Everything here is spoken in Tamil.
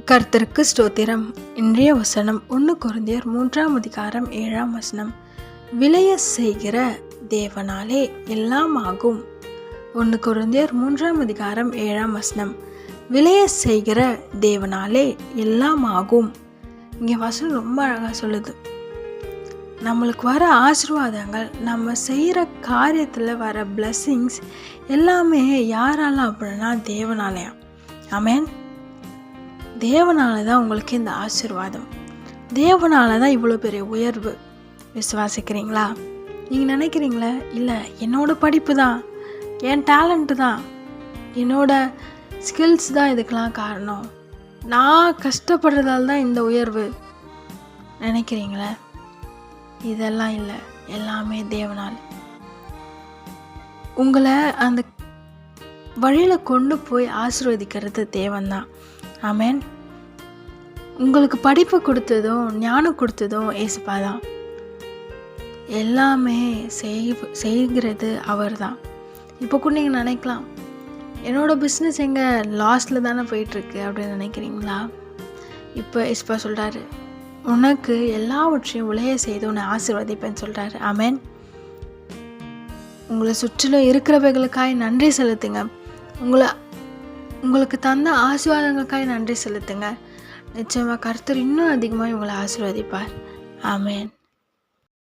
கர்த்தருக்கு ஸ்தோத்திரம். இன்றைய வசனம் 1 கொரிந்தியர் 3:7 விளைய செய்கிற தேவனாலே எல்லாம் ஆகும். 1 கொரிந்தியர் 3:7 விளைய செய்கிற தேவனாலே எல்லாம் ஆகும். இங்கே வசனம் ரொம்ப அழகாக சொல்லுது. நம்மளுக்கு வர ஆசீர்வாதங்கள், நம்ம செய்கிற காரியத்தில் வர பிளெஸ்ஸிங்ஸ் எல்லாமே யாரால அப்படின்னா தேவனாலயா. ஆமென். தேவனால தான் உங்களுக்கு இந்த ஆசீர்வாதம், தேவனால தான் இவ்வளோ பெரிய உயர்வு. விசுவாசிக்கிறீங்களா? நீங்கள் நினைக்கிறீங்களா, இல்லை என்னோட படிப்பு தான், என் டேலண்ட்டு தான், என்னோட ஸ்கில்ஸ் தான் இதுக்கெலாம் காரணம், நான் கஷ்டப்படுறதால தான் இந்த உயர்வு நினைக்கிறீங்களா? இதெல்லாம் இல்லை, எல்லாமே தேவனால். உங்களை அந்த வழியில் கொண்டு போய் ஆசீர்வதிக்கிறது தேவன்தான். ஆமென். உங்களுக்கு படிப்பு கொடுத்ததும் ஞானம் கொடுத்ததும் ஏசப்பா தான். எல்லாமே செய்கிறது அவர் தான். இப்போ கூட நீங்கள் நினைக்கலாம், என்னோடய பிஸ்னஸ் எங்கே லாஸ்ட்டில் தானே போயிட்டுருக்கு அப்படின்னு நினைக்கிறீங்களா? இப்போ ஏசப்பா சொல்கிறாரு, உனக்கு எல்லாவற்றையும் விளைய செய்து உன்னை ஆசீர்வதிப்பேன்னு சொல்கிறாரு. ஆமென். உங்களை சுற்றிலும் இருக்கிறவைகளுக்காய் நன்றி செலுத்துங்க. உங்களுக்கு தந்த ஆசீர்வாதங்களுக்காக நன்றி செலுத்துங்க. நிச்சயமாக கர்த்தர் இன்னும் அதிகமாக உங்களை ஆசீர்வதிப்பார். ஆமென்.